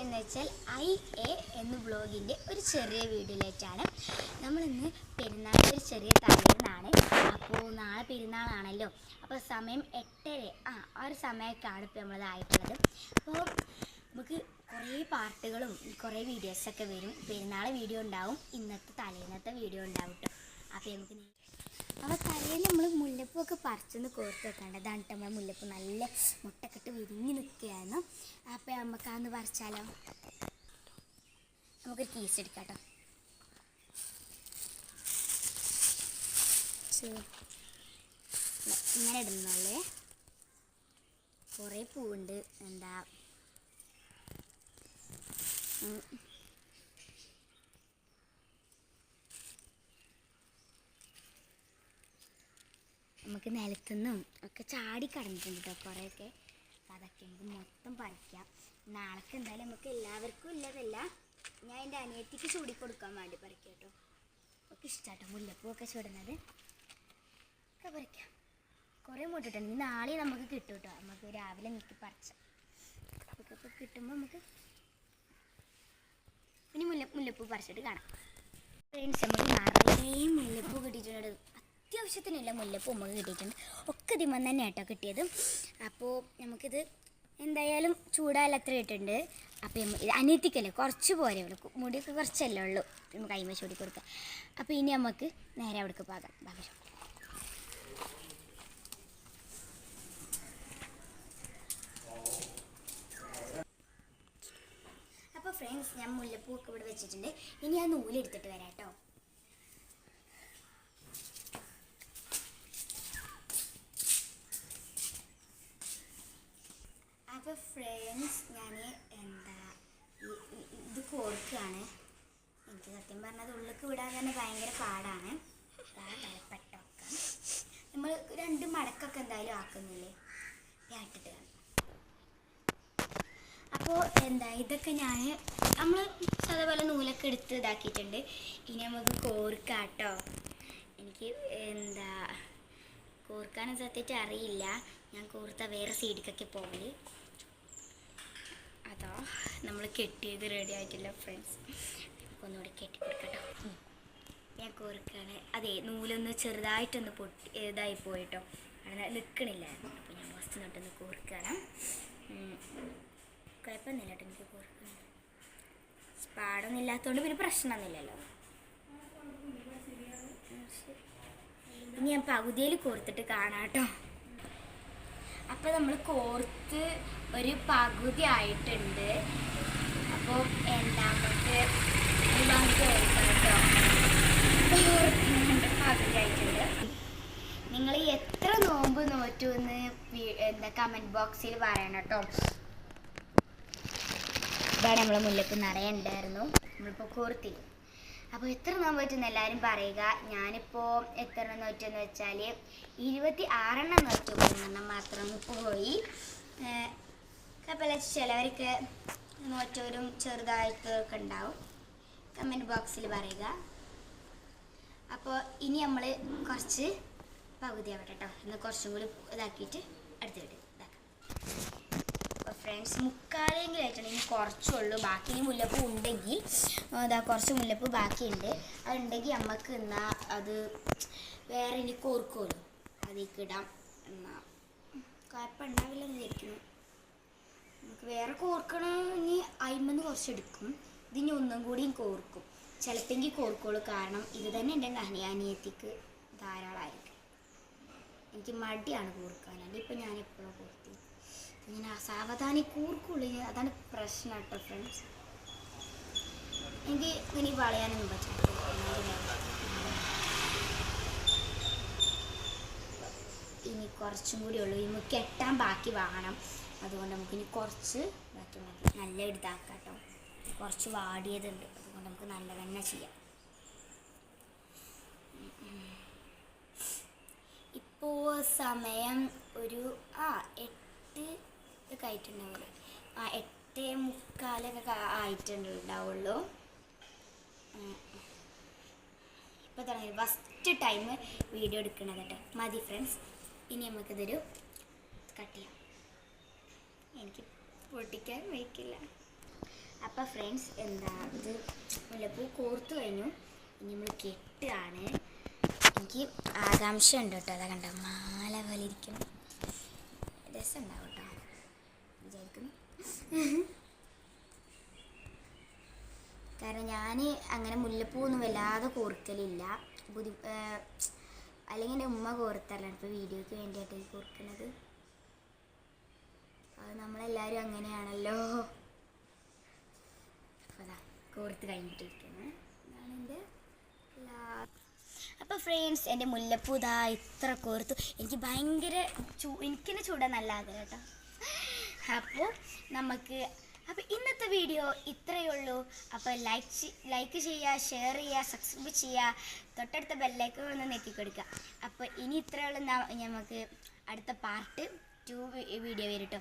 എന്ന് വെച്ചാൽ IA എന്ന ബ്ലോഗിൻ്റെ ഒരു ചെറിയ വീഡിയോയിലേക്കാണ്. നമ്മളിന്ന് പെരുന്നാൾ ഒരു ചെറിയ തലേന്നാണ്. അപ്പോൾ നാളെ പെരുന്നാളാണല്ലോ. അപ്പോൾ സമയം 8:30 ആ ഒരു സമയമൊക്കെയാണ് ഇപ്പോൾ നമ്മളതായിട്ടുള്ളത്. അപ്പോൾ നമുക്ക് കുറേ പാർട്ടുകളും കുറേ വീഡിയോസൊക്കെ വരും. പെരുന്നാൾ വീഡിയോ ഉണ്ടാവും, ഇന്നത്തെ തലേന്നത്തെ വീഡിയോ ഉണ്ടാവും കേട്ടോ. അപ്പോൾ നമുക്ക് അപ്പോൾ തലേന്ന് നമ്മൾ മുല്ലപ്പൂവൊക്കെ പറിച്ചൊന്ന് കോർത്ത് വെക്കേണ്ടത്. അതാണ് നമ്മൾ മുല്ലപ്പൂ നല്ല മുട്ടക്കെട്ട് വിരിഞ്ഞ് നിൽക്കുകയായിരുന്നു. അപ്പോൾ നമുക്ക് അതൊന്ന് പറിച്ചാലോ? നമുക്കൊരു കീസ് എടുക്കാം കേട്ടോ. ഇങ്ങനെ ഇടുന്നല്ലേ, കുറേ പൂവുണ്ട്. എന്താ നമുക്ക് നിലത്തുനിന്നും ഒക്കെ ചാടി കടന്നിട്ടുണ്ട് കേട്ടോ കുറേയൊക്കെ. അപ്പം അതൊക്കെ നമുക്ക് മൊത്തം പറിക്കാം. നാളേക്ക് എന്തായാലും നമുക്ക് എല്ലാവർക്കും ഇല്ലതല്ല, ഞാൻ എൻ്റെ അനിയത്തിക്ക് ചൂടി കൊടുക്കാൻ വേണ്ടി പറിക്കാം കേട്ടോ. ഒക്കെ ഇഷ്ടമാട്ടോ മുല്ലപ്പൂവൊക്കെ ചൂടുന്നത്. ഒക്കെ പറിക്കാം. കുറേ മുട്ടിട്ടുണ്ട്. ഈ നാളെ നമുക്ക് കിട്ടും കേട്ടോ. നമുക്ക് രാവിലെ നീക്കി പറിച്ചാം. ഒക്കെ ഇപ്പോൾ കിട്ടുമ്പോൾ നമുക്ക് ഇനി മുല്ലപ്പൂ പറിച്ചിട്ട് കാണാം. ഫ്രണ്ട്സ്, നമുക്ക് നിറയെ മുല്ലപ്പൂ കിട്ടിയിട്ടുണ്ട്. അത്യാവശ്യത്തിനുള്ള മുല്ലപ്പൂ നമുക്ക് കിട്ടിയിട്ടുണ്ട്. ഒക്കെ ഇതിമന്ന് തന്നെ കേട്ടോ കിട്ടിയത്. അപ്പോൾ നമുക്കിത് എന്തായാലും ചൂടായാലും അത്ര ഇട്ടുണ്ട്. അപ്പോൾ ഇത് അനിയത്തിക്കല്ലേ, കുറച്ച് പോരെ ഉള്ളൂ, മുടിയൊക്കെ കുറച്ചല്ലേ ഉള്ളൂ. നമുക്ക് കൈമ ചൂടി കൊടുക്കാം. അപ്പോൾ ഇനി നമുക്ക് നേരെ അവിടേക്ക് പോകാം. അപ്പോൾ ഫ്രണ്ട്സ്, ഞാൻ മുല്ലപ്പൂ ഒക്കെ ഇവിടെ വെച്ചിട്ടുണ്ട്. ഇനി ഞാൻ നൂലെടുത്തിട്ട് വരാം കേട്ടോ. അപ്പോൾ ഫ്രണ്ട്സ്, ഞാൻ ഇത് കോർക്കുകയാണ്. എനിക്ക് സത്യം പറഞ്ഞത് ഉള്ളിലേക്ക് വിടാൻ തന്നെ ഭയങ്കര പാടാണ്. തലപ്പെട്ടൊക്കെ നമ്മൾ 2 മടക്കൊക്കെ എന്തായാലും ആക്കുന്നില്ലേ, ഇട്ടിട്ട് കാണും. അപ്പോൾ ഇതൊക്കെ നമ്മൾ അതേപോലെ നൂലൊക്കെ എടുത്ത് ഇതാക്കിയിട്ടുണ്ട്. ഇനി നമുക്ക് കോർക്കാം കേട്ടോ. എനിക്ക് കോർക്കാനും സത്യമായിട്ട് അറിയില്ല. ഞാൻ കോർത്ത വേറെ സൈഡിലേക്കൊക്കെ പോകല്. അതോ നമ്മൾ കെട്ടിയത് റെഡി ആയിട്ടില്ല ഫ്രണ്ട്സ്. ഒന്നുകൂടി കെട്ടി കൊടുക്കട്ടോ. ഞാൻ കോർക്കാണ്. അതെ, നൂലൊന്ന് ചെറുതായിട്ടൊന്ന് ഇതായി പോയിട്ടോ, അങ്ങനെ നിൽക്കണില്ലായിരുന്നു. അപ്പോൾ ഞാൻ ഫസ്റ്റ് തൊട്ടൊന്ന് കോർക്കാണ്. കുഴപ്പമൊന്നുമില്ല കേട്ടോ, എനിക്ക് കോർക്കണം. പാടൊന്നും ഇല്ലാത്തതുകൊണ്ട് പിന്നെ പ്രശ്നമൊന്നുമില്ലല്ലോ. ഇനി ഞാൻ പകുതിയിൽ കോർത്തിട്ട് കാണാം കേട്ടോ. അപ്പോൾ നമ്മൾ കോർത്ത് ഒരു പകുതി ആയിട്ടുണ്ട്. അപ്പോൾ നമുക്ക് കേട്ടോ, പകുതി ആയിട്ടുണ്ട്. നിങ്ങൾ എത്ര നോമ്പ് നോറ്റു എന്ന് കമൻറ്റ് ബോക്സിൽ പറയണം കേട്ടോ. ഇതാണ് നമ്മളെ മുല്ലപ്പൂ നിറയെ ഉണ്ടായിരുന്നു. നമ്മളിപ്പോൾ കോർത്തില്ല. അപ്പോൾ എത്ര നോമ്പ് പറ്റുമെന്ന് എല്ലാവരും പറയുക. ഞാനിപ്പോൾ എത്ര നോറ്റെന്ന് വെച്ചാൽ 26 നോറ്റു. 3 മാത്രം പോയി. അപ്പോൾ ചിലവർക്ക് നോറ്റവരും ചെറുതായിട്ടൊക്കെ ഉണ്ടാവും. കമൻറ്റ് ബോക്സിൽ പറയുക. അപ്പോൾ ഇനി നമ്മൾ കുറച്ച് പകുതി ആവട്ടെ കേട്ടോ. എന്നാൽ കുറച്ചും കൂടി ഇതാക്കിയിട്ട് അടുത്തിട്ട് ഇതാക്കാം. അപ്പോൾ ഫ്രണ്ട്സ്, മുക്കാലെങ്കിലും ആയിട്ടുണ്ട്. ഇനി കുറച്ചുള്ളൂ. ബാക്കി മുല്ലപ്പൂ ഉണ്ടെങ്കിൽ കുറച്ച് മുല്ലപ്പൂ ബാക്കിയുണ്ട്. അതുണ്ടെങ്കിൽ നമുക്ക് എന്നാൽ അത് വേറെ ഇനി കോർക്കുമല്ലോ, അതിലേക്ക് ഇടാം. എന്നാൽ കുഴപ്പമുണ്ടാവില്ലെന്ന് വിചാരിക്കുന്നു. നമുക്ക് വേറെ കോർക്കണമെങ്കിൽ അയിമെന്ന് കുറച്ചെടുക്കും. ഇതിനി ഒന്നും കൂടിയും കോർക്കും. ചിലപ്പെങ്കിൽ കോർക്കുള്ളൂ. കാരണം ഇത് തന്നെ എൻ്റെ അനിയത്തിക്ക് ധാരാളമായിരിക്കും. എനിക്ക് മടിയാണ് കോർക്കാൻ. അതിപ്പോൾ ഞാൻ എപ്പോഴും കോർത്തി ഇങ്ങനെ സാവധാനം കൂർക്കുള്ളൂ. അതാണ് പ്രശ്നം കേട്ടോ ഫ്രണ്ട്സ്. എനിക്ക് ഇനി വളയാനൊന്നും പറ്റില്ല. ഇനി കുറച്ചും കൂടി ഉള്ളൂ. ഇനി കെട്ടാൻ ബാക്കി വാങ്ങണം. അതുകൊണ്ട് നമുക്കിനി കുറച്ച് ബാക്കി മതി. നല്ല ഇതാക്കാം കേട്ടോ. കുറച്ച് വാടിയതുണ്ട്, അതുകൊണ്ട് നമുക്ക് നല്ല തന്നെ ചെയ്യാം. ഇപ്പോൾ സമയം ഒരു 8 ഒക്കെ ആയിട്ടുണ്ടാവുള്ളൂ. 8:45 ആയിട്ടുണ്ടാവുള്ളൂ. ഇപ്പോൾ തുടങ്ങി ഫസ്റ്റ് ടൈം വീഡിയോ എടുക്കണത് കേട്ടോ. മതി ഫ്രണ്ട്സ്. ഇനി നമുക്കിതൊരു കട്ട് ചെയ്യാം. എനിക്ക് പൊട്ടിക്കാൻ വയ്ക്കില്ല. അപ്പോൾ ഫ്രണ്ട്സ് എന്താ ഇത് മുല്ലപ്പൂ കോർത്തു കഴിഞ്ഞു. ഇനി നമ്മൾ കെട്ടുകയാണ്. എനിക്ക് ആകാംക്ഷ ഉണ്ട് കേട്ടോ. അതാ കണ്ട മാല പോലെ ഇരിക്കും. രസം ഉണ്ടാവും കേട്ടോ വിചാരിക്കുന്നു. കാരണം ഞാൻ അങ്ങനെ മുല്ലപ്പൂവൊന്നും വല്ലാതെ കോർക്കലില്ല. അല്ലെങ്കിൽ എൻ്റെ ഉമ്മ കോർത്തല്ലാണ് ഇപ്പോൾ വീഡിയോയ്ക്ക് വേണ്ടിയിട്ട് കോർക്കുന്നത്. അത് നമ്മളെല്ലാവരും അങ്ങനെയാണല്ലോ. അപ്പോൾ അതാ കോർത്ത് കഴിഞ്ഞിട്ടിരിക്കുന്നത്. ഇതാണ് എൻ്റെ അപ്പോൾ ഫ്രണ്ട്സ് എൻ്റെ മുല്ലപ്പൂ ഇതാ ഇത്ര കോർത്തു. എനിക്ക് ഭയങ്കര എനിക്കെന്നെ ചൂടാൻ നല്ല ആഗ്രഹം കേട്ടോ. അപ്പോൾ അപ്പോൾ ഇന്നത്തെ വീഡിയോ ഇത്രയേ ഉള്ളൂ. അപ്പോൾ ലൈക്ക് ചെയ്യുക, ഷെയർ ചെയ്യുക, സബ്സ്ക്രൈബ് ചെയ്യുക, തൊട്ടടുത്ത ബെല്ലൈക്കൺ ഒന്ന് നെറ്റിക്കൊടുക്കുക. അപ്പോൾ ഇനി ഇത്രയേ ഉള്ളൂ. നമുക്ക് അടുത്ത പാർട്ട് 2 വീഡിയോ വരും കേട്ടോ.